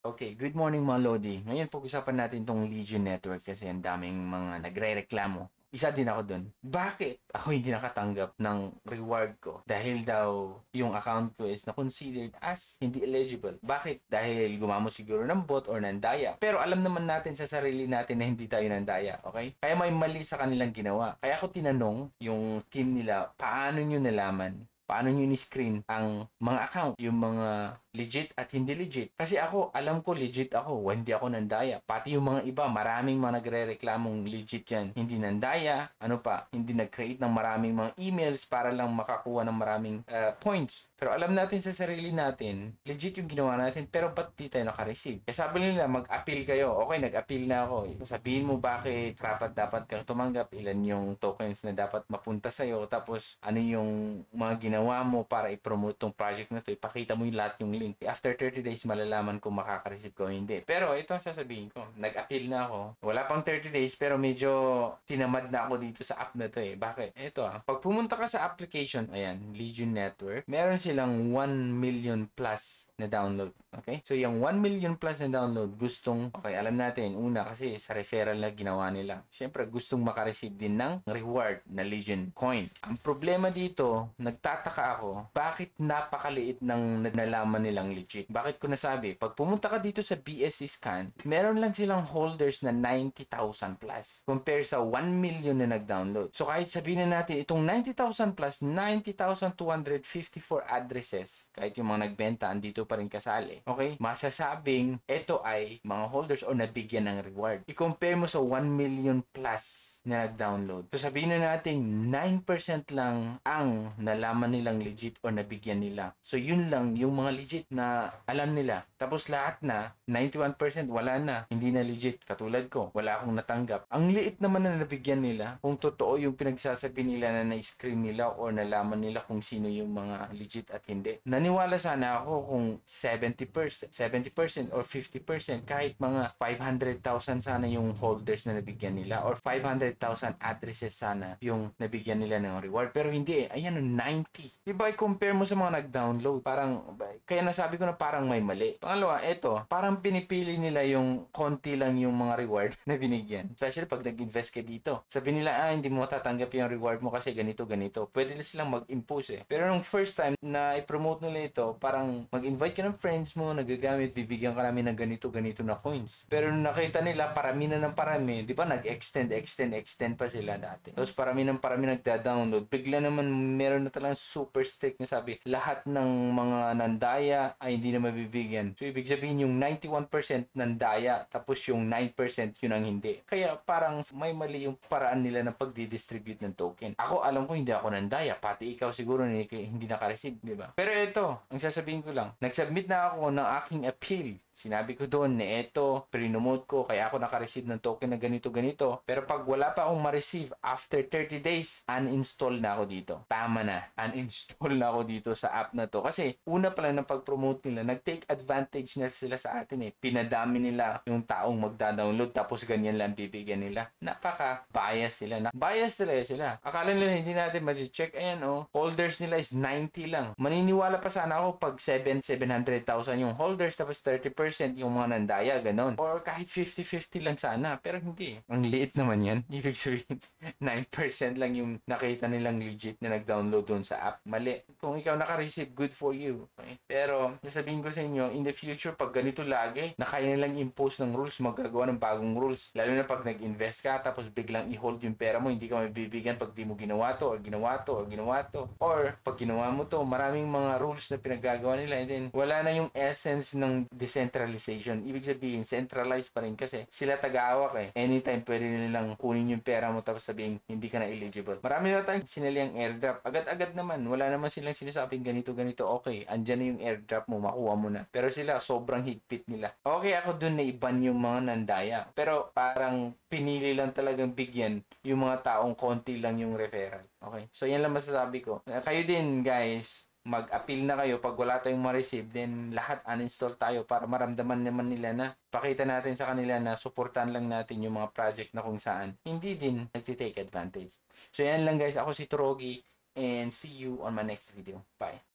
Okay, good morning mga Lodi. Ngayon pag-usapan natin tong Legion Network kasi ang daming mga nagre-reklamo. Isa din ako dun. Bakit ako hindi nakatanggap ng reward ko? Dahil daw yung account ko is na-considered as hindi eligible. Bakit? Dahil gumamit siguro ng bot or nandaya. Pero alam naman natin sa sarili natin na hindi tayo nandaya, okay? Kaya may mali sa kanilang ginawa. Kaya ako tinanong yung team nila, paano nyo nalaman? Paano nyo ni-screen ang mga account, yung mga legit at hindi legit? Kasi ako, alam ko legit ako, hindi ako nandaya. Pati yung mga iba, maraming mga nagre-reklamong legit yan. Hindi nandaya, ano pa, hindi nag-create ng maraming mga emails para lang makakuha ng maraming points. Pero alam natin sa sarili natin, legit yung ginawa natin, pero ba't di tayo naka-receive? Kaya sabi nila, mag-appeal kayo. Okay, nag-appeal na ako. Sabihin mo bakit dapat kang tumanggap, ilan yung tokens na dapat mapunta sa'yo, tapos ano yung mga ginawa mo para i-promote tong project na to, ipakita mo yung lahat yung link. After 30 days, malalaman kung makaka-receive ko o hindi. Pero ito ang sasabihin ko, nag-appeal na ako. Wala pang 30 days, pero medyo tinamad na ako dito sa app na to eh. Bakit? Ito pag pumunta ka sa application, ayan, Legion Network, meron silang 1 million plus na download. Okay? So yung 1 million plus na download, okay, alam natin, una kasi sa referral na ginawa nila. Siyempre, gustong makareceive din ng reward na Legion coin. Ang problema dito, nagtataka ako, bakit napakaliit ng nalaman nilang legit? Bakit ko nasabi? Pag pumunta ka dito sa BSC Scan, meron lang silang holders na 90,000 plus compare sa 1 million na nag-download. So kahit sabihin na natin, itong 90,000 plus, 90,254 addresses, kahit yung mga nagbenta, andito pa rin kasali. Okay? Masasabing, ito ay mga holders o nabigyan ng reward. I-compare mo sa 1 million plus na nag-download. So sabihin na natin, 9% lang ang nalaman nilang legit o nabigyan nila. So yun lang yung mga legit na alam nila. Tapos lahat na 91% wala na, hindi na legit. Katulad ko, wala akong natanggap. Ang liit naman na nabigyan nila kung totoo yung pinagsasabi nila na na-screen nila o nalaman nila kung sino yung mga legit at hindi. Naniwala sana ako kung 70% or 50% kahit mga 500,000 sana yung holders na nabigyan nila or 500,000 addresses sana yung nabigyan nila ng reward. Pero hindi eh. Ayan, 90. Diba, i-compare mo sa mga nag-download. Parang, kaya nasabi ko na parang may mali. Pangalawa, eto, parang pinipili nila yung konti lang yung mga reward na binigyan. Especially pag nag-invest ka dito. Sabi nila, hindi mo matatanggap yung reward mo kasi ganito, ganito. Pwede na silang mag-impose eh. Pero nung first time na i-promote nila ito, parang mag-invite ka ng friends mo, nagagamit, bibigyan ka namin ng ganito, ganito na coins. Pero nung nakita nila, parami na ng parami, di ba, extend pa sila dati. Tapos parami nagda-download. Bigla naman meron na talagang super strict na sabi, lahat ng mga nandaya ay hindi na mabibigyan. So ibig sabihin yung 91% nandaya, tapos yung 9% yun ang hindi. Kaya parang may mali yung paraan nila ng pagdi-distribute ng token. Ako alam ko hindi ako nandaya, pati ikaw siguro hindi naka-receive, di ba? Pero ito, ang sasabihin ko lang, nag-submit na ako ng aking appeal. Sinabi ko doon na eto, pre-nomote ko, kaya ako naka-receive ng token na ganito. Pero pag wala pa akong ma-receive after 30 days, uninstall na ako dito. Tama na, uninstall na ako dito sa app na to. Kasi una pa lang ng pag-promote nila, nag-take advantage na sila sa atin eh. Pinadami nila yung taong magda-download tapos ganyan lang bibigyan nila. Napaka-bias sila. Bias talaga sila. Akala nila hindi natin ma-check. Ayan holders nila is 90 lang. Maniniwala pa sana ako pag 700,000 yung holders tapos 30% yung mga nandaya, ganon. Or kahit 50-50 lang sana. Pero hindi. Ang liit naman yan. Ibig sabihin, 9% lang yung nakita nilang legit na nag-download doon sa app. Mali. Kung ikaw naka-receive, good for you. Okay? Pero, nasabihin ko sa inyo, in the future, pag ganito lagi, na kaya nilang impose ng rules, magagawa ng bagong rules. Lalo na pag nag-invest ka, tapos biglang i-hold yung pera mo, hindi ka mabibigyan pag di mo ginawa to. Or, pag ginawa mo to, maraming mga rules na pinagagawa nila, and then, wala na yung essence ng decentralization. Ibig sabihin, centralized pa rin kasi sila taga-awak eh. Anytime pwede nilang kunin yung pera mo tapos sabihin hindi ka na eligible. Marami na tayong sinaliang airdrop. Agad-agad naman. Wala naman silang sinasabing ganito. Okay, andyan na yung airdrop mo, makuha mo na. Pero sila, sobrang higpit nila. Okay, ako dun na iban yung mga nandaya. Pero parang pinili lang talagang bigyan yung mga taong konti lang yung referral. Okay? So, yan lang masasabi ko. Kayo din, guys, mag-appeal na kayo pag wala tayong ma-receive, then lahat uninstall tayo para maramdaman naman nila na pakita natin sa kanila na suportahan lang natin yung mga project na kung saan hindi din nagtitake advantage. So yan lang guys, ako si Torogi and see you on my next video. Bye!